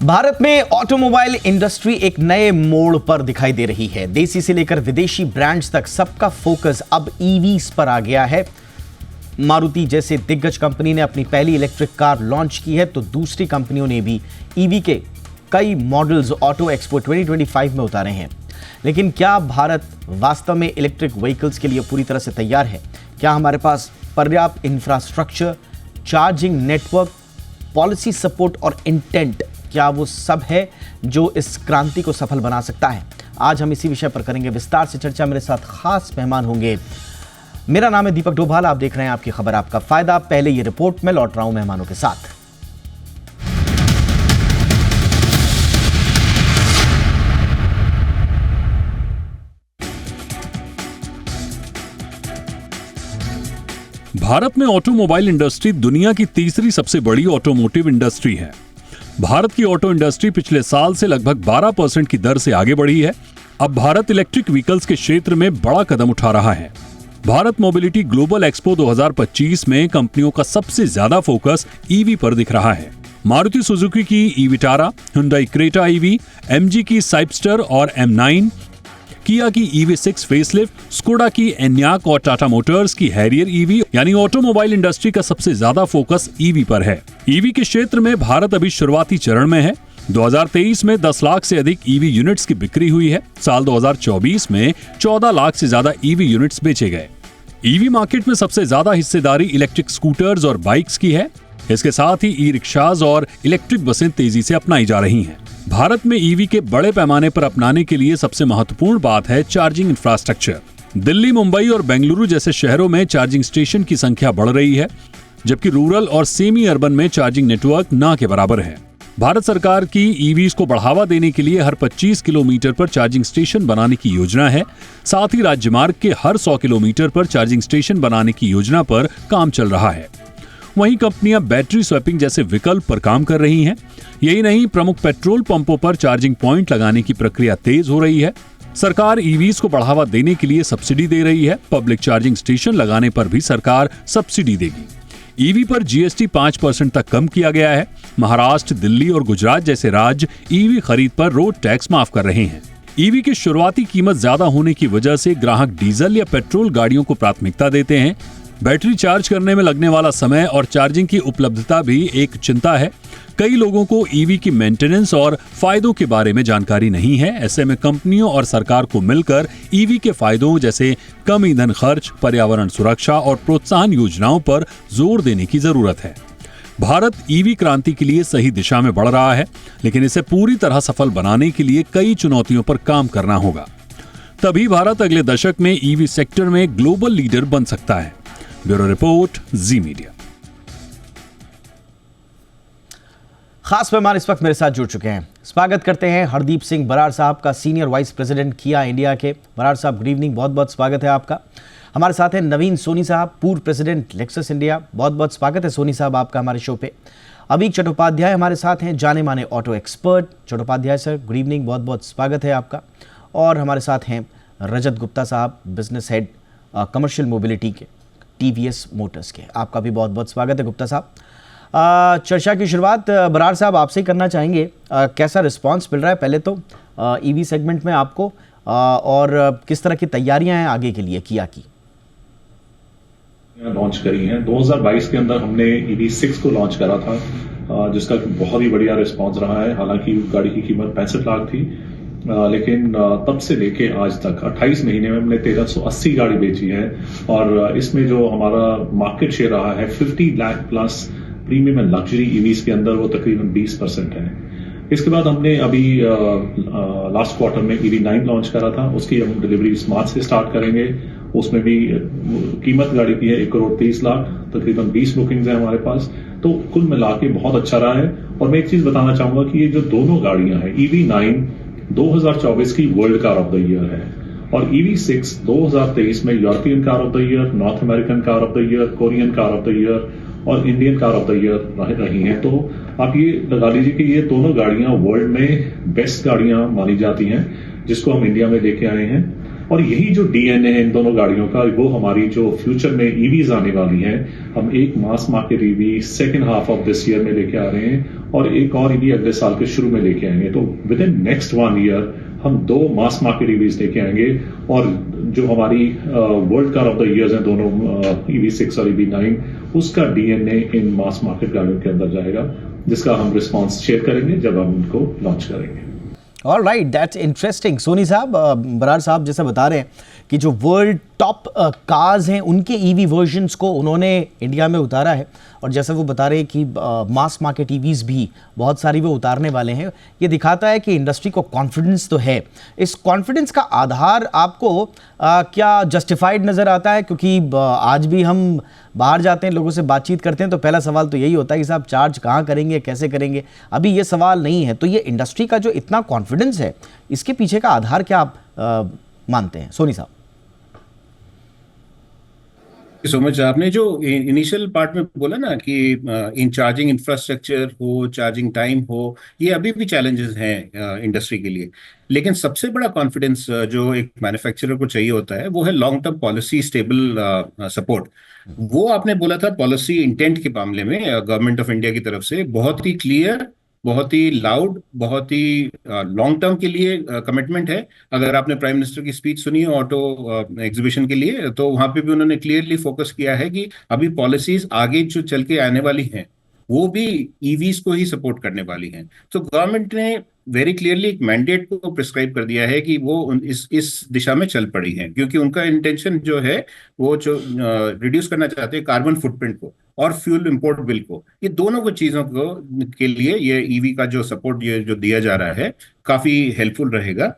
भारत में automobile industry एक नए मोड़ पर दिखाई दे रही है। देसी से लेकर विदेशी ब्रांड्स तक सबका फोकस अब ईवीज पर आ गया है। मारुति जैसे दिग्गज कंपनी ने अपनी पहली इलेक्ट्रिक कार लॉन्च की है, तो दूसरी कंपनियों ने भी ईवी के कई मॉडल्स ऑटो एक्सपो 2025 में उतारे हैं। लेकिन क्या भारत वास्तव में इलेक्ट्रिक व्हीकल्स के लिए पूरी तरह से तैयार है? क्या हमारे पास पर्याप्त infrastructure, charging network, policy support और इंटेंट, क्या वो सब है जो इस क्रांति को सफल बना सकता है? आज हम इसी विषय पर करेंगे विस्तार से चर्चा। मेरे साथ खास मेहमान होंगे। मेरा नाम है दीपक डोभाल, आप देख रहे हैं आपकी खबर आपका फायदा। पहले ये रिपोर्ट में लौट रहा हूं मेहमानों के साथ। भारत में ऑटोमोबाइल इंडस्ट्री दुनिया की तीसरी सबसे बड़ी ऑटोमोटिव इंडस्ट्री है। भारत की ऑटो इंडस्ट्री पिछले साल से लगभग 12% की दर से आगे बढ़ी है। अब भारत इलेक्ट्रिक व्हीकल्स के क्षेत्र में बड़ा कदम उठा रहा है। भारत मोबिलिटी ग्लोबल एक्सपो 2025 में कंपनियों का सबसे ज्यादा फोकस ईवी पर दिख रहा है। मारुति सुजुकी की e Vitara, Hyundai Creta EV, MG की साइपस्टर और M9, किया की EV6 फेसलिफ्ट, स्कोडा की एन्याक और टाटा मोटर्स की हैरियर ईवी, यानी ऑटोमोबाइल इंडस्ट्री का सबसे ज्यादा फोकस ईवी पर है। ईवी के क्षेत्र में भारत अभी शुरुआती चरण में है। 2023 में 10 लाख से अधिक ईवी यूनिट्स की बिक्री हुई है। साल 2024 में 14 लाख से ज्यादा ईवी यूनिट्स बेचे गए। ईवी मार्केट में सबसे ज्यादा हिस्सेदारी इलेक्ट्रिक स्कूटर्स और बाइक्स की है। इसके साथ ही ई रिक्शाज और इलेक्ट्रिक बसें तेजी से अपनाई जा रही हैं। भारत में ईवी के बड़े पैमाने पर अपनाने के लिए सबसे महत्वपूर्ण बात है चार्जिंग इंफ्रास्ट्रक्चर। दिल्ली, मुंबई और बेंगलुरु जैसे शहरों में चार्जिंग स्टेशन की संख्या बढ़ रही है, जबकि रूरल और सेमी अर्बन में चार्जिंग नेटवर्क ना के बराबर है। भारत सरकार की ईवीज को बढ़ावा देने के लिए हर 25 किलोमीटर पर चार्जिंग स्टेशन बनाने की योजना है। साथ ही राज्य मार्ग के हर 100 किलोमीटर पर चार्जिंग स्टेशन बनाने की योजना पर काम चल रहा है। वहीं कंपनियां बैटरी स्वैपिंग जैसे विकल्प पर काम कर रही हैं। यही नहीं, प्रमुख पेट्रोल पंपों पर चार्जिंग पॉइंट लगाने की प्रक्रिया तेज हो रही है। सरकार ईवीज को बढ़ावा देने के लिए सब्सिडी दे रही है। पब्लिक चार्जिंग स्टेशन लगाने पर भी सरकार सब्सिडी देगी। ईवी पर जीएसटी 5% तक कम किया गया है। महाराष्ट्र, दिल्ली और गुजरात जैसे राज्य ईवी खरीद पर रोड टैक्स माफ कर रहे हैं। ईवी की शुरुआती कीमत ज्यादा होने की वजह से ग्राहक डीजल या पेट्रोल गाड़ियों को प्राथमिकता देते हैं। बैटरी चार्ज करने में लगने वाला समय और चार्जिंग की उपलब्धता भी एक चिंता है। कई लोगों को ईवी की मेंटेनेंस और फायदों के बारे में जानकारी नहीं है। ऐसे में कंपनियों और सरकार को मिलकर ईवी के फायदों जैसे कम ईंधन खर्च, पर्यावरण सुरक्षा और प्रोत्साहन योजनाओं पर जोर देने की जरूरत है। भारत ईवी क्रांति के लिए सही दिशा में बढ़ रहा है, लेकिन इसे पूरी तरह सफल बनाने के लिए कई चुनौतियों पर काम करना होगा। तभी भारत अगले दशक में ईवी सेक्टर में ग्लोबल लीडर बन सकता है। ब्यूरो रिपोर्ट, जी मीडिया। खास मेहमान इस वक्त मेरे साथ जुड़ चुके हैं। स्वागत करते हैं हरदीप सिंह बराड़ साहब का, सीनियर वाइस प्रेसिडेंट किया इंडिया के। बराड़ साहब, गुड इवनिंग, बहुत बहुत स्वागत है आपका। हमारे साथ हैं नवीन सोनी साहब, पूर्व प्रेसिडेंट लेक्सस इंडिया। बहुत बहुत स्वागत है सोनी साहब आपका हमारे शो पे। अवीक चट्टोपाध्याय हमारे साथ हैं, जाने माने auto expert. Chattopadhyay sir, good evening, बहुत बहुत स्वागत है आपका। और हमारे साथ हैं रजत गुप्ता साहब, बिजनेस हेड कमर्शियल मोबिलिटी के, टीवीएस मोटर्स के। आपका भी बहुत बहुत स्वागत है गुप्ता साहब। चर्चा की शुरुआत बराड़ साहब आपसे ही करना चाहेंगे। कैसा रिस्पांस मिल रहा है पहले तो ईवी सेगमेंट में आपको, और किस तरह की तैयारियां हैं आगे के लिए किया की? लॉन्च करी हैं 2022 के अंदर हमने EV6 को लॉन्च करा था, जिसका बहुत ही बढ़िया रिस्पांस रहा है। हालांकि गाड़ी की कीमत 65 लाख थी, लेकिन तब से लेके आज तक 28 महीने में हमने 1380 गाड़ी बेची है। और इसमें जो हमारा मार्केट शेयर रहा है 50 lakh plus premium and luxury EVs के अंदर, वो तकरीबन 20% है। इसके बाद हमने अभी लास्ट क्वार्टर में EV9 लॉन्च करा था। उसकी हम डिलीवरी इस मार्च से स्टार्ट करेंगे। उसमें भी कीमत गाड़ी की है 1,30,00,000, तकरीबन 20 बुकिंग्स है हमारे पास। तो कुल मिला के बहुत अच्छा रहा है। और मैं एक चीज बताना चाहूंगा कि ये जो दोनों गाड़ियां हैं, EV9 2024 की world car of the year है, और EV6 2023 में European car of the year, North American car of the year, Korean car of the year और Indian car of the year रही हैं। तो आप ये लगा लीजिए कि ये दोनों गाड़ियां वर्ल्ड में बेस्ट गाड़ियां मानी जाती हैं, जिसको हम इंडिया में लेके आए हैं। और यही जो डीएनए है इन दोनों गाड़ियों का, वो हमारी जो फ्यूचर में ईवीज आने वाली हैं, हम एक mass market EV second half of this year में लेके आ रहे हैं और एक और ईवी अगले साल के शुरू में लेके आएंगे। तो विद इन नेक्स्ट 1 ईयर हम 2 मास मार्केट ईवीज लेके आएंगे और जो हमारी world car of the years हैं दोनों EV6 और EV9, उसका डीएनए इन मास मार्केट गाड़ियों के अंदर जाएगा, जिसका हम रिस्पॉन्स शेयर करेंगे जब हम उनको लॉन्च करेंगे। All right, that's interesting. Soni साहब, बरार साहब जैसा बता रहे हैं कि जो वर्ल्ड टॉप कार्स हैं उनके ईवी वर्जन्स को उन्होंने इंडिया में उतारा है, और जैसा वो बता रहे हैं कि मास मार्केट ईवीज भी बहुत सारी वो उतारने वाले हैं। ये दिखाता है कि इंडस्ट्री को कॉन्फिडेंस तो है। इस कॉन्फिडेंस का आधार आपको क्या जस्टिफाइड नज़र आता है? क्योंकि आज भी हम बाहर जाते हैं, लोगों से बातचीत करते हैं, तो पहला सवाल तो यही होता है कि साहब चार्ज कहाँ करेंगे, कैसे करेंगे। अभी ये सवाल नहीं है। तो ये इंडस्ट्री का जो इतना कॉन्फिडेंस है, इसके पीछे का आधार क्या आप मानते हैं, सोनी साहब? So much. आपने जो इनिशियल पार्ट में बोला ना कि इन चार्जिंग इंफ्रास्ट्रक्चर हो, चार्जिंग टाइम हो, ये अभी भी चैलेंजेस हैं इंडस्ट्री के लिए। लेकिन सबसे बड़ा कॉन्फिडेंस जो एक मैन्युफैक्चरर को चाहिए होता है वो है long term policy stable support. वो आपने बोला था पॉलिसी इंटेंट के मामले में गवर्नमेंट ऑफ इंडिया की तरफ से बहुत ही क्लियर, बहुत ही लाउड, बहुत ही लॉन्ग टर्म के लिए कमिटमेंट है। अगर आपने प्राइम मिनिस्टर की स्पीच सुनी है ऑटो एग्जीबिशन के लिए, तो वहां पे भी उन्होंने क्लियरली फोकस किया है कि अभी पॉलिसीज आगे जो चल के आने वाली हैं वो भी ईवीज को ही सपोर्ट करने वाली हैं। तो गवर्नमेंट ने वेरी क्लियरली एक मैंडेट को प्रिस्क्राइब कर दिया है कि वो इस दिशा में चल पड़ी है, क्योंकि उनका इंटेंशन जो है वो जो रिड्यूस करना चाहते हैं कार्बन फुटप्रिंट को और फ्यूल इंपोर्ट बिल को। ये दोनों को चीजों को के लिए ये ईवी का जो सपोर्ट ये जो दिया जा रहा है काफी हेल्पफुल रहेगा।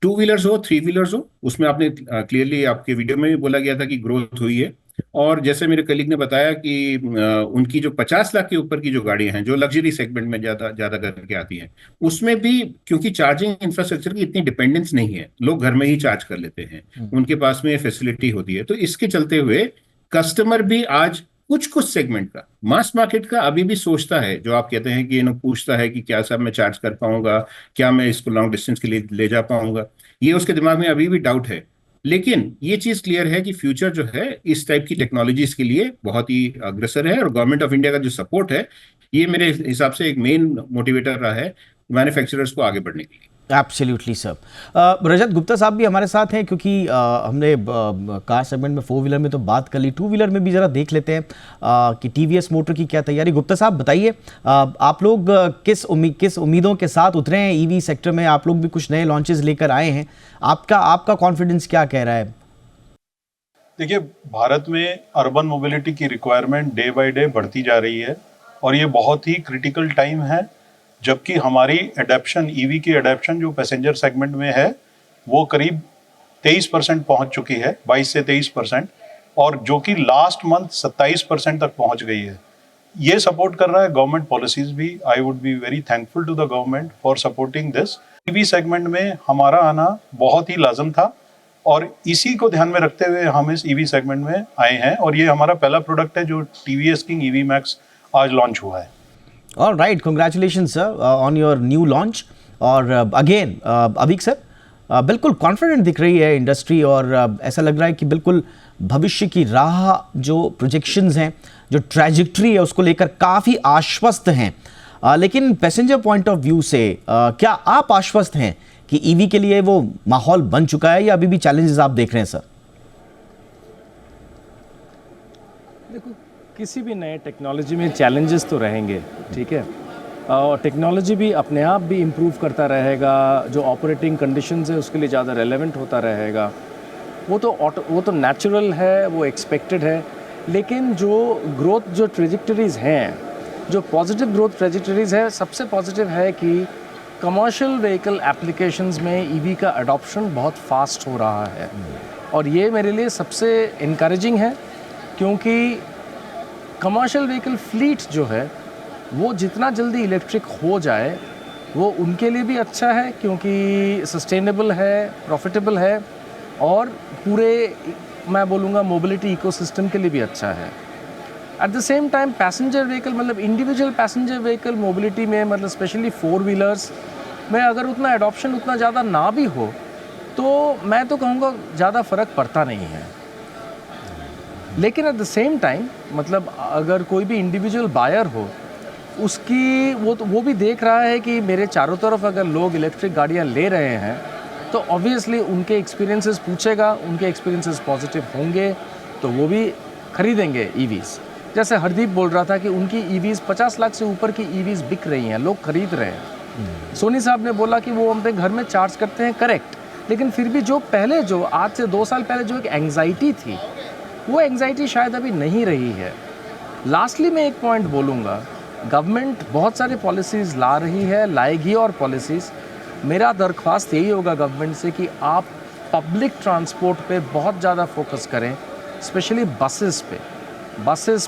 2 व्हीलर्स हो, 3 व्हीलर्स हो, उसमें आपने क्लियरली आपके वीडियो में भी बोला गया था कि ग्रोथ हुई है। और जैसे मेरे कलीग ने बताया कि उनकी जो 50 लाख के ऊपर की जो गाड़ियां हैं जो लग्जरी सेगमेंट में ज्यादा करके आती हैं, उसमें भी क्योंकि चार्जिंग इंफ्रास्ट्रक्चर की इतनी डिपेंडेंस नहीं है, लोग घर में ही चार्ज कर लेते हैं, उनके पास में फैसिलिटी होती है। तो इसके चलते हुए कस्टमर भी आज कुछ सेगमेंट का, मास मार्केट का अभी भी सोचता है, जो आप कहते हैं कि पूछता है कि क्या साहब मैं चार्ज कर पाऊंगा, क्या मैं इसको लॉन्ग डिस्टेंस के लिए ले जा पाऊंगा, ये उसके दिमाग में अभी भी डाउट है। लेकिन ये चीज क्लियर है कि फ्यूचर जो है इस टाइप की टेक्नोलॉजीज के लिए बहुत ही अग्रसर है, और गवर्नमेंट ऑफ इंडिया का जो सपोर्ट है ये मेरे हिसाब से एक मेन मोटिवेटर रहा है मैन्युफैक्चरर्स को आगे बढ़ने के लिए। Absolutely sir. रजत गुप्ता साहब भी हमारे साथ हैं, क्योंकि हमने कार सेगमेंट में 4 व्हीलर में तो बात कर ली, 2 व्हीलर में भी ज़रा देख लेते हैं कि टीवीएस मोटर की क्या तैयारी। गुप्ता साहब बताइए, आप लोग किस उम्मीदों के साथ उतरे हैं ईवी सेक्टर में? आप लोग भी कुछ नए लॉन्चेस लेकर आए हैं, आपका कॉन्फिडेंस क्या कह रहा है? देखिए, भारत में अर्बन मोबिलिटी की रिक्वायरमेंट डे बाय डे बढ़ती जा रही है, और ये बहुत ही क्रिटिकल टाइम है, जबकि हमारी एडेप्शन, ईवी की एडेप्शन जो पैसेंजर सेगमेंट में है वो करीब 23% पहुंच चुकी है, 22 से 23%, और जो कि लास्ट मंथ 27% तक पहुंच गई है। ये सपोर्ट कर रहा है गवर्नमेंट पॉलिसीज भी। I would be very thankful to the government for supporting this. EV segment में हमारा आना बहुत ही लाजम था, और इसी को ध्यान में रखते हुए हम इस ईवी सेगमेंट में आए हैं, और ये हमारा पहला प्रोडक्ट है जो टीवीएस किंग ईवी मैक्स आज लॉन्च हुआ है। All right, congratulations sir on your new launch। और अगेन अभिक सर, बिल्कुल कॉन्फिडेंट दिख रही है इंडस्ट्री, और ऐसा लग रहा है कि बिल्कुल भविष्य की राह, जो प्रोजेक्शंस हैं, जो ट्रैजेक्टरी है, उसको लेकर काफ़ी आश्वस्त हैं। लेकिन पैसेंजर पॉइंट ऑफ व्यू से क्या आप आश्वस्त हैं कि ईवी के लिए वो माहौल बन चुका है, या अभी भी चैलेंजेस आप देख रहे हैं सर? देखो, किसी भी नए टेक्नोलॉजी में चैलेंजेस तो रहेंगे, ठीक है, और टेक्नोलॉजी भी अपने आप भी इम्प्रूव करता रहेगा, जो ऑपरेटिंग कंडीशंस है उसके लिए ज़्यादा रेलेवेंट होता रहेगा। वो तो नेचुरल है, वो एक्सपेक्टेड है। लेकिन जो ग्रोथ, जो ट्रेजेक्टरीज़ हैं, जो पॉजिटिव ग्रोथ ट्रेजेक्टरीज़ है, सबसे पॉजिटिव है कि कमर्शियल व्हीकल एप्लीकेशंस में ईवी का अडॉप्शन बहुत फास्ट हो रहा है, और ये मेरे लिए सबसे इनकरेजिंग है, क्योंकि कमर्शियल व्हीकल फ्लीट जो है वो जितना जल्दी इलेक्ट्रिक हो जाए वो उनके लिए भी अच्छा है, क्योंकि सस्टेनेबल है, प्रॉफिटेबल है, और पूरे मैं बोलूँगा मोबिलिटी इकोसिस्टम के लिए भी अच्छा है। At the same time passenger vehicle, मतलब इंडिविजुअल पैसेंजर व्हीकल मोबिलिटी में, मतलब स्पेशली 4 व्हीलर्स में अगर उतना एडॉप्शन उतना ज़्यादा ना भी हो, तो मैं तो कहूँगा ज़्यादा फ़र्क पड़ता नहीं है। लेकिन एट द सेम टाइम मतलब अगर कोई भी इंडिविजुअल बायर हो, उसकी वो भी देख रहा है कि मेरे चारों तरफ अगर लोग इलेक्ट्रिक गाड़ियाँ ले रहे हैं तो ऑब्वियसली उनके एक्सपीरियंसेस पूछेगा, उनके एक्सपीरियंसेस पॉजिटिव होंगे तो वो भी खरीदेंगे ईवीज़। जैसे हरदीप बोल रहा था कि उनकी ईवीज़ 50 लाख से ऊपर की ईवीज़ बिक रही हैं, लोग खरीद रहे हैं। सोनी साहब ने बोला कि वो अपने घर में चार्ज करते हैं, करेक्ट, लेकिन फिर भी जो पहले जो आज से 2 साल पहले जो एक एंग्जाइटी थी, वो एंग्जाइटी शायद अभी नहीं रही है। लास्टली मैं एक पॉइंट बोलूँगा, गवर्नमेंट बहुत सारी पॉलिसीज़ ला रही है, लाएगी और पॉलिसीज़। मेरा दरख्वास्त यही होगा गवर्नमेंट से कि आप पब्लिक ट्रांसपोर्ट पे बहुत ज़्यादा फोकस करें, स्पेशली बसेस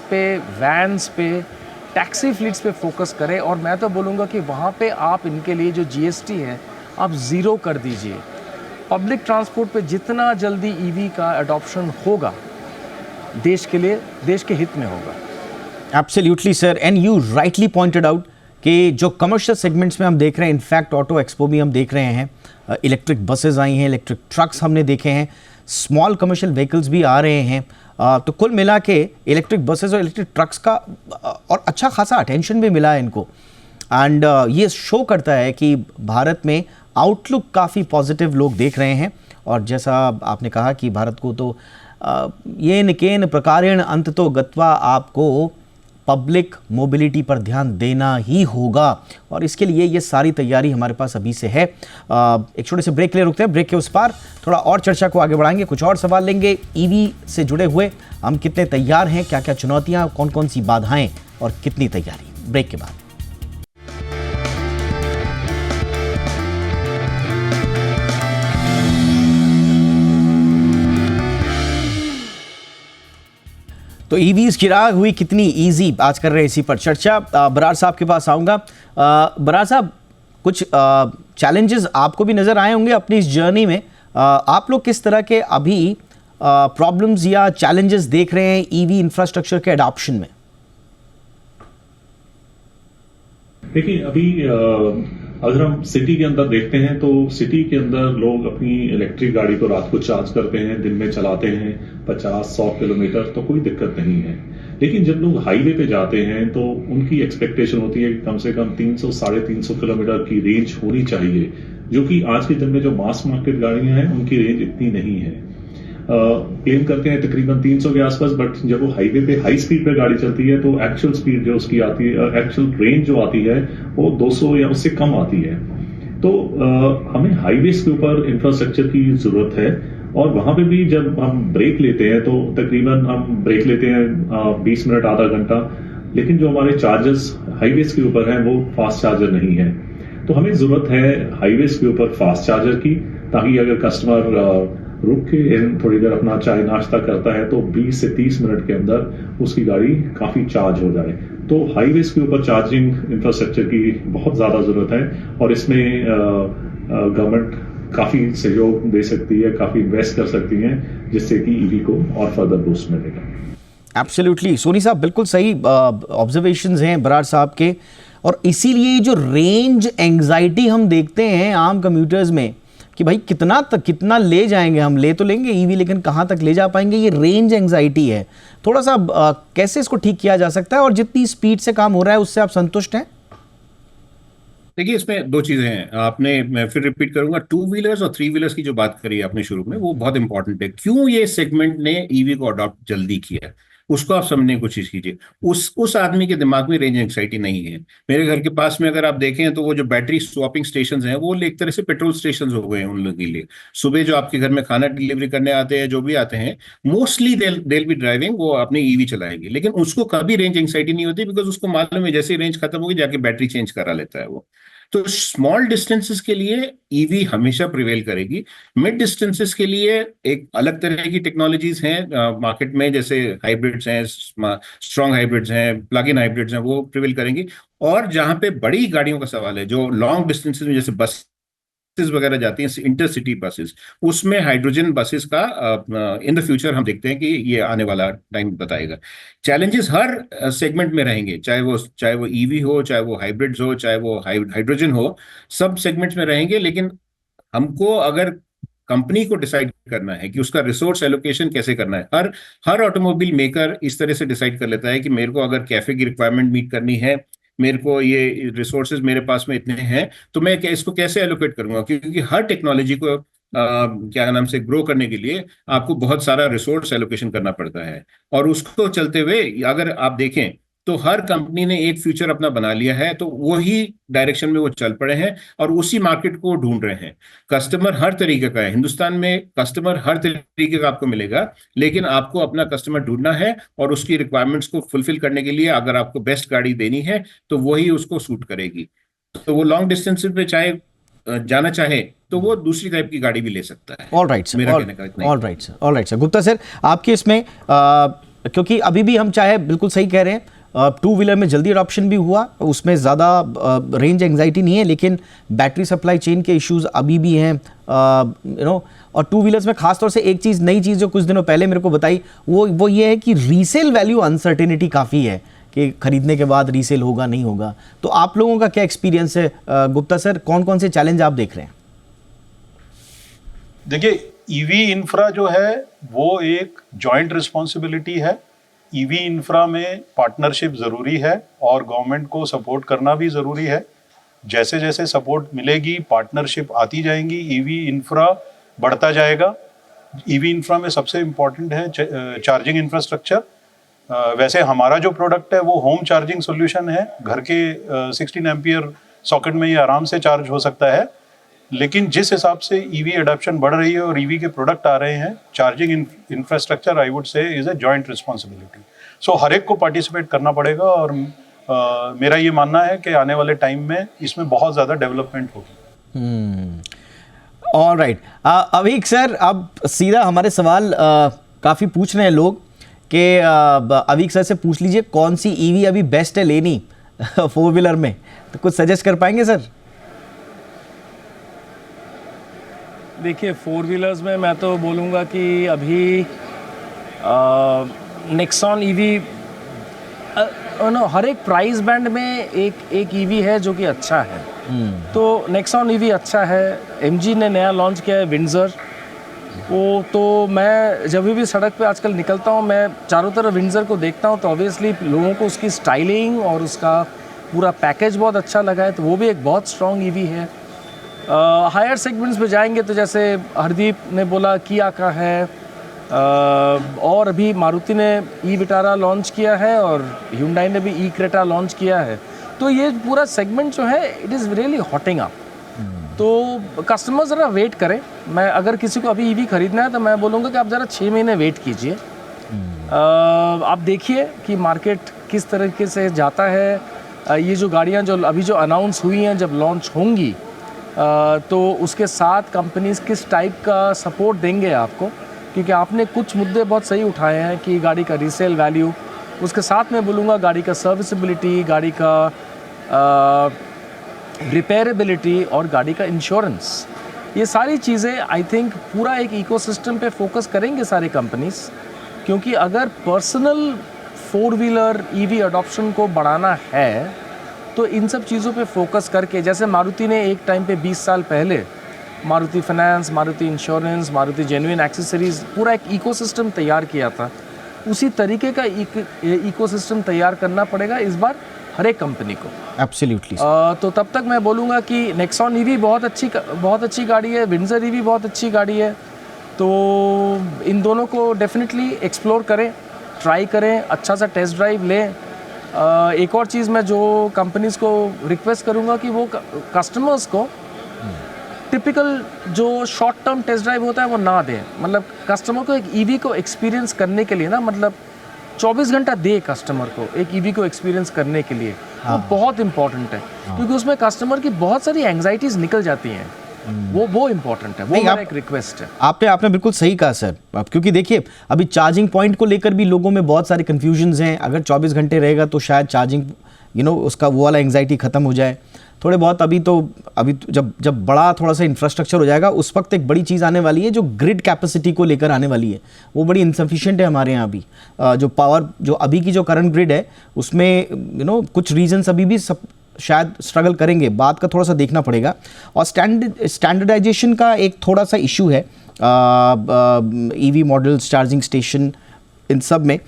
पे, वैन्स पे, टैक्सी फ्लीट्स पे फोकस करें। और मैं तो बोलूँगा कि वहाँ पे आप इनके लिए जो जीएसटी है आप ज़ीरो कर दीजिए। पब्लिक ट्रांसपोर्ट पे जितना जल्दी ईवी का अडॉप्शन होगा देश के लिए, देश के हित में होगा। Absolutely sir, and you rightly pointed out कि जो कमर्शियल सेगमेंट्स में हम देख रहे हैं, इनफैक्ट ऑटो एक्सपो भी हम देख रहे हैं, इलेक्ट्रिक बसेस आई हैं, इलेक्ट्रिक ट्रक्स हमने देखे हैं, स्मॉल कमर्शियल व्हीकल्स भी आ रहे हैं। तो कुल मिला के इलेक्ट्रिक बसेस और इलेक्ट्रिक ट्रक्स का और अच्छा खासा अटेंशन भी मिला है इनको। एंड ये शो करता है कि भारत में आउटलुक काफ़ी पॉजिटिव लोग देख रहे हैं। और जैसा आपने कहा कि भारत को तो येन केन प्रकारेण अंततो गत्वा आपको पब्लिक मोबिलिटी पर ध्यान देना ही होगा, और इसके लिए ये सारी तैयारी हमारे पास अभी से है। एक छोटे से ब्रेक ले रुकते हैं, ब्रेक के उस पार थोड़ा और चर्चा को आगे बढ़ाएंगे, कुछ और सवाल लेंगे ईवी से जुड़े हुए। हम कितने तैयार हैं, क्या क्या चुनौतियां, कौन कौन सी बाधाएं और कितनी तैयारी, ब्रेक के बाद। तो ईवीज़ की राह हुई कितनी इजी, आज कर रहे हैं इसी पर चर्चा। बरार साहब के पास आऊँगा। बरार साहब, कुछ चैलेंजेस आपको भी नज़र आए होंगे अपनी इस जर्नी में। आप लोग किस तरह के अभी प्रॉब्लम्स या चैलेंजेस देख रहे हैं ईवी इंफ्रास्ट्रक्चर के अडॉप्शन में? देखिए, अभी अगर हम सिटी के अंदर देखते हैं तो सिटी के अंदर लोग अपनी इलेक्ट्रिक गाड़ी को रात को चार्ज करते हैं, दिन में चलाते हैं 50-100 किलोमीटर, तो कोई दिक्कत नहीं है। लेकिन जब लोग हाईवे पे जाते हैं तो उनकी एक्सपेक्टेशन होती है कि कम से कम 300-350 किलोमीटर की रेंज होनी चाहिए, जो कि आज के दिन में जो मास मार्केट गाड़ियां हैं उनकी रेंज इतनी नहीं है। क्लेम करते हैं तकरीबन 300 के आसपास, बट जब वो हाईवे पे हाई स्पीड पे गाड़ी चलती है तो एक्चुअल स्पीड जो उसकी आती है, एक्चुअल रेंज जो आती है वो 200 या उससे कम आती है। तो हमें हाईवेज के ऊपर इंफ्रास्ट्रक्चर की जरूरत है। और वहां पे भी जब हम ब्रेक लेते हैं तो तकरीबन हम ब्रेक लेते हैं 20 मिनट, आधा घंटा, लेकिन जो हमारे चार्जर्स हाईवेज के ऊपर हैं वो फास्ट चार्जर नहीं है। तो हमें जरूरत है हाईवेज के ऊपर फास्ट चार्जर की, ताकि अगर कस्टमर रुक के थोड़ी देर अपना चाय नाश्ता करता है तो 20 से 30 मिनट के अंदर उसकी गाड़ी काफी चार्ज हो जाए। तो हाईवेज के ऊपर चार्जिंग इंफ्रास्ट्रक्चर की बहुत ज्यादा जरूरत है, और इसमें गवर्नमेंट काफी सहयोग दे सकती है, काफी इन्वेस्ट कर सकती है, जिससे कि ईवी को और फर्दर बूस्ट मिलेगा। एब्सोल्युटली सोनी साहब, बिल्कुल सही ऑब्जर्वेशंस हैं बरार साहब के। और इसीलिए जो रेंज एंग्जाइटी हम देखते हैं आम कम्यूटर्स में कि भाई कितना ले जाएंगे, हम ले तो लेंगे ईवी लेकिन कहाँ तक ले जा पाएंगे, ये रेंज एंग्जाइटी है। थोड़ा सा कैसे इसको ठीक किया जा सकता है, और जितनी स्पीड से काम हो रहा है उससे आप संतुष्ट हैं? देखिए, इसमें दो चीजें हैं। मैं फिर रिपीट करूंगा, 2 व्हीलर्स और 3 व्हीलर्स की जो बात करी आपने शुरू में, वो बहुत इंपॉर्टेंट है। क्यों ये सेगमेंट ने ईवी को अडॉप्ट जल्दी किया, उसको आप समझने की कोशिश कीजिए। उस आदमी के दिमाग में रेंज एंग्जाइटी नहीं है। मेरे घर के पास में अगर आप देखें तो वो जो बैटरी स्वैपिंग स्टेशंस हैं वो एक तरह से पेट्रोल स्टेशंस हो गए हैं उन लोगों के लिए। सुबह जो आपके घर में खाना डिलीवरी करने आते हैं, जो भी आते हैं, मोस्टली देल बी ड्राइविंग, वो अपनी ईवी चलाएंगे, लेकिन उसको कभी रेंज एंग्जाइटी नहीं होती, बिकॉज उसको मालूम है जैसे रेंज खत्म होगी जाके बैटरी चेंज करा लेता है वो। तो स्मॉल डिस्टेंसेस के लिए ईवी हमेशा प्रिवेल करेगी। मिड डिस्टेंसेस के लिए एक अलग तरह की टेक्नोलॉजीज हैं मार्केट में, जैसे हाइब्रिड्स हैं, स्ट्रॉन्ग हाइब्रिड्स हैं, प्लग इन हाइब्रिड्स हैं, वो प्रिवेल करेंगी। और जहां पे बड़ी गाड़ियों का सवाल है, जो लॉन्ग डिस्टेंसेस में जैसे बस वगैरह जाती हैं, इंटरसिटी बसेस, उसमें हाइड्रोजन बसेस का इन द फ्यूचर हम देखते हैं कि ये आने वाला टाइम बताएगा। चैलेंजेस हर सेगमेंट में रहेंगे, चाहे वो ईवी हो, चाहे वो हाइब्रिड्स हो, चाहे वो हाइड्रोजन हो, सब सेगमेंट्स में रहेंगे। लेकिन हमको अगर कंपनी को डिसाइड करना है कि उसका रिसोर्स एलोकेशन कैसे करना है। हर ऑटोमोबाइल मेकर इस तरह से डिसाइड कर लेता है कि मेरे को अगर कैफे की रिक्वायरमेंट मीट करनी है, मेरे को ये रिसोर्सेज मेरे पास में इतने हैं, तो मैं इसको कैसे एलोकेट करूंगा, क्योंकि हर टेक्नोलॉजी को क्या नाम से ग्रो करने के लिए आपको बहुत सारा रिसोर्स एलोकेशन करना पड़ता है। और उसको चलते हुए अगर आप देखें तो हर कंपनी ने एक फ्यूचर अपना बना लिया है, तो वही डायरेक्शन में वो चल पड़े हैं और उसी मार्केट को ढूंढ रहे हैं। कस्टमर हर तरीके का है, हिंदुस्तान में कस्टमर हर तरीके का आपको मिलेगा, लेकिन आपको अपना कस्टमर ढूंढना है और उसकी रिक्वायरमेंट्स को फुलफिल करने के लिए अगर आपको बेस्ट गाड़ी देनी है तो वही उसको सूट करेगी। तो वो लॉन्ग डिस्टेंस पे चाहे जाना चाहे तो वो दूसरी टाइप की गाड़ी भी ले सकता है। ऑल राइट सर, मेरा कहने का इतना ही। All right sir, all right sir. Gupta sir, आपके इसमें क्योंकि अभी भी हम चाहे बिल्कुल सही कह रहे हैं, टू व्हीलर में जल्दी अडॉप्शन भी हुआ, उसमें ज़्यादा रेंज एंग्जाइटी नहीं है, लेकिन बैटरी सप्लाई चेन के इश्यूज अभी भी हैं, और टू व्हीलर्स में खासतौर से एक चीज़, नई चीज़ जो कुछ दिनों पहले मेरे को बताई, वो ये है कि रीसेल वैल्यू अनसर्टेनिटी काफ़ी है कि खरीदने के बाद रीसेल होगा नहीं होगा। तो आप लोगों का क्या एक्सपीरियंस है गुप्ता सर, कौन कौन से चैलेंज आप देख रहे हैं? देखिए, ईवी इंफ्रा जो है वो एक जॉइंट रिस्पॉन्सिबिलिटी है। ईवी इंफ्रा में पार्टनरशिप ज़रूरी है और गवर्नमेंट को सपोर्ट करना भी ज़रूरी है। जैसे जैसे सपोर्ट मिलेगी, पार्टनरशिप आती जाएंगी, ईवी इंफ्रा बढ़ता जाएगा। ईवी इंफ्रा में सबसे इम्पॉर्टेंट है चार्जिंग इंफ्रास्ट्रक्चर। वैसे हमारा जो प्रोडक्ट है वो होम चार्जिंग सॉल्यूशन है, घर के 16 एम्पियर सॉकेट में ये आराम से चार्ज हो सकता है। लेकिन जिस हिसाब से ईवी अडॉप्शन बढ़ रही है और ईवी के प्रोडक्ट आ रहे हैं, charging infrastructure I would say is a joint responsibility. So हर एक को पार्टिसिपेट करना पड़ेगा और मेरा ये मानना है कि आने वाले टाइम में इसमें बहुत ज़्यादा डेवलपमेंट होगी। ऑल राइट, अभी सर अब सीधा हमारे सवाल काफ़ी पूछ रहे हैं लोग कि अवीक सर से पूछ लीजिए कौन सी ईवी अभी बेस्ट है लेनी फोर व्हीलर में, तो कुछ सजेस्ट कर पाएंगे सर? देखिए, फोर व्हीलर्स में मैं तो बोलूँगा कि अभी नेक्सॉन ईवी, हर एक प्राइस बैंड में एक ईवी है जो कि अच्छा है। तो नेक्सॉन ईवी अच्छा है। एमजी ने नया लॉन्च किया है विंडसर, वो तो मैं जब भी सड़क पे आजकल निकलता हूँ, मैं चारों तरफ विंडसर को देखता हूँ, तो ऑब्वियसली लोगों को उसकी स्टाइलिंग और उसका पूरा पैकेज बहुत अच्छा लगा है, तो वो भी एक बहुत स्ट्रॉन्ग ईवी है। हायर सेगमेंट्स में जाएंगे तो जैसे हरदीप ने बोला किया का है, और अभी मारुति ने ई विटारा लॉन्च किया है और ह्यूंडई ने भी ई क्रेटा लॉन्च किया है। तो ये पूरा सेगमेंट जो है इट इज़ रियली हॉटिंग अप। तो कस्टमर ज़रा वेट करें। मैं अगर किसी को अभी ईवी खरीदना है तो मैं बोलूँगा कि आप ज़रा 6 महीने वेट कीजिए। आप देखिए कि मार्केट किस तरीके से जाता है। ये जो गाड़ियाँ जो अभी जो अनाउंस हुई हैं, जब लॉन्च होंगी तो उसके साथ कंपनीज किस टाइप का सपोर्ट देंगे आपको, क्योंकि आपने कुछ मुद्दे बहुत सही उठाए हैं कि गाड़ी का रीसेल वैल्यू, उसके साथ मैं बोलूँगा गाड़ी का सर्विसेबिलिटी, गाड़ी का रिपेयरेबिलिटी और गाड़ी का इंश्योरेंस, ये सारी चीज़ें आई थिंक पूरा एक इकोसिस्टम पे फोकस करेंगे सारी कंपनीज। क्योंकि अगर personal four wheeler EV adoption को बढ़ाना है तो इन सब चीज़ों पे फोकस करके, जैसे मारुति ने एक टाइम पे 20 साल पहले Maruti finance, Maruti insurance, Maruti genuine accessories, पूरा एक इकोसिस्टम तैयार किया था, उसी तरीके का इकोसिस्टम तैयार करना पड़ेगा इस बार हर एक कंपनी को। एब्सोल्युटली। तो तब तक मैं बोलूँगा कि नेक्सॉन ईवी बहुत अच्छी गाड़ी है, विंडसर ईवी बहुत अच्छी गाड़ी है। तो इन दोनों को डेफिनेटली एक्सप्लोर करें, ट्राई करें, अच्छा सा टेस्ट ड्राइव लें। एक और चीज़ मैं जो कंपनीज को रिक्वेस्ट करूंगा कि वो कस्टमर्स को टिपिकल जो शॉर्ट टर्म टेस्ट ड्राइव होता है वो ना दें। मतलब कस्टमर को एक ईवी को एक्सपीरियंस करने के लिए ना, मतलब 24 घंटा दे कस्टमर को एक ईवी को एक्सपीरियंस करने के लिए, वो बहुत इंपॉर्टेंट है। क्योंकि उसमें कस्टमर की बहुत सारी एंग्जाइटीज निकल जाती हैं, वो इम्पोर्टेंट है। वो मेरा एक रिक्वेस्ट है। आपने बिल्कुल सही कहा सर। क्योंकि देखिए अभी चार्जिंग पॉइंट को लेकर भी लोगों में बहुत सारे कंफ्यूजन्स हैं। अगर 24 घंटे रहेगा तो शायद चार्जिंग उसका वो वाला एंग्जाइटी खत्म हो जाए थोड़े बहुत। अभी जब बड़ा थोड़ा सा इंफ्रास्ट्रक्चर हो जाएगा उस वक्त एक बड़ी चीज़ आने वाली है जो ग्रिड कैपेसिटी को लेकर आने वाली है, वो बड़ी इनसफिशिएंट है हमारे यहाँ अभी। जो पावर जो अभी की जो करंट ग्रिड है उसमें कुछ रीजन्स अभी भी शायद स्ट्रगल करेंगे, बात का थोड़ा सा देखना पड़ेगा। और स्टैंडर्डाइजेशन का एक थोड़ा सा इशू है ईवी मॉडल्स, चार्जिंग स्टेशन, इन सब में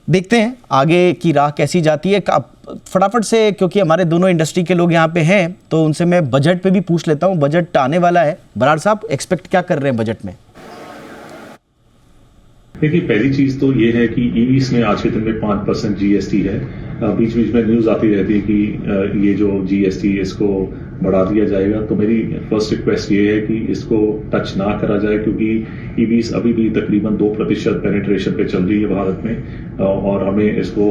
देखते हैं आगे की राह कैसी जाती है। फटाफट से, क्योंकि हमारे दोनों इंडस्ट्री के लोग यहाँ पे हैं, तो उनसे मैं बजट पे भी पूछ लेता हूँ। बजट आने वाला है, बराड़ साहब एक्सपेक्ट क्या कर रहे हैं बजट में? देखिए, पहली चीज तो ये है कि ईवीस में आज के दिन में 5% जीएसटी है। बीच बीच में न्यूज आती रहती है कि ये जो जीएसटी इसको बढ़ा दिया जाएगा। तो मेरी फर्स्ट रिक्वेस्ट ये है कि इसको टच ना करा जाए, क्योंकि ईवीस अभी भी तकरीबन 2% पेनिट्रेशन पे चल रही है भारत में, और हमें इसको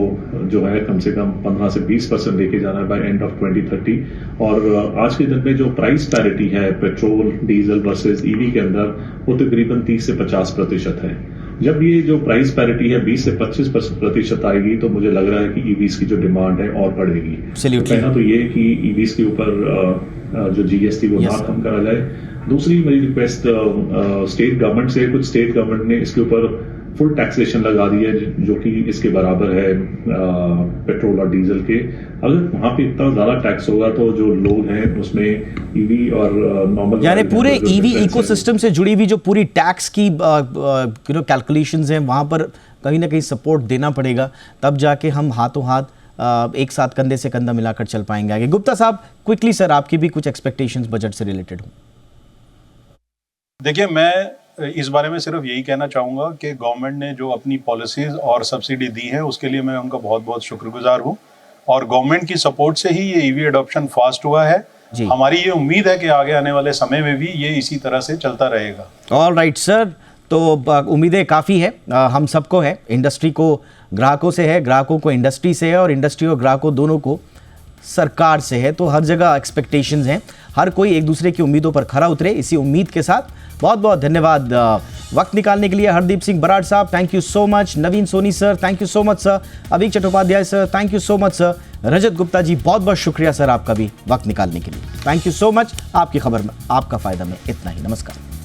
जो है कम से कम 15 से 20% लेके जाना है बाय एंड ऑफ 2030। और आज के दिन में जो प्राइस पैरिटी है पेट्रोल डीजल वर्सेस ईवी के अंदर, वो तकरीबन 30 से 50% है। जब ये जो प्राइस पैरिटी है 20 से 25% आएगी, तो मुझे लग रहा है कि ईवीस की जो डिमांड है और बढ़ेगी। तो पहला तो ये कि ईवीस के ऊपर जो जीएसटी वो ना कम करा जाए। दूसरी मेरी रिक्वेस्ट स्टेट गवर्नमेंट से, कुछ स्टेट गवर्नमेंट ने इसके ऊपर फुल टैक्सेशन लगा दी है, जो कि इसके बराबर है पेट्रोल और डीजल के। अगर वहां पे इतना ज्यादा टैक्स होगा तो जो लोग हैं उसमें ईवी और नॉर्मल, यानी पूरे ईवी इकोसिस्टम से जुड़ी हुई जो पूरी टैक्स की कैलकुलेशंस हैं, वहां पर कहीं ना कहीं सपोर्ट देना पड़ेगा, तब जाके हम हाथों हाथ एक साथ कंधे से कंधा मिलाकर चल पाएंगे आगे। गुप्ता साहब, क्विकली सर, आपकी भी कुछ एक्सपेक्टेशंस बजट से रिलेटेड हो? देखिए, मैं इस बारे में सिर्फ यही कहना चाहूँगा कि गवर्नमेंट ने जो अपनी पॉलिसीज़ और सब्सिडी दी है उसके लिए मैं उनका बहुत बहुत शुक्रगुजार हूँ, और गवर्नमेंट की सपोर्ट से ही ये ईवी एडॉप्शन फास्ट हुआ है। हमारी ये उम्मीद है कि आगे आने वाले समय में भी ये इसी तरह से चलता रहेगा। ऑल राइट सर, तो उम्मीदें काफ़ी है, हम सबको है, इंडस्ट्री को ग्राहकों से है, ग्राहकों को इंडस्ट्री से है, और इंडस्ट्री और ग्राहकों दोनों को सरकार से है। तो हर जगह एक्सपेक्टेशंस हैं, हर कोई एक दूसरे की उम्मीदों पर खरा उतरे, इसी उम्मीद के साथ बहुत बहुत धन्यवाद वक्त निकालने के लिए Hardeep Singh Brar sahab, thank you so much. Naveen Soni sir, thank you so much sir. Abhik Chattopadhyay sir, thank you so much sir. Rajat Gupta ji, बहुत बहुत शुक्रिया सर आपका भी वक्त निकालने के लिए, थैंक यू सो मच। आपकी खबर में आपका फायदा में इतना ही, नमस्कार।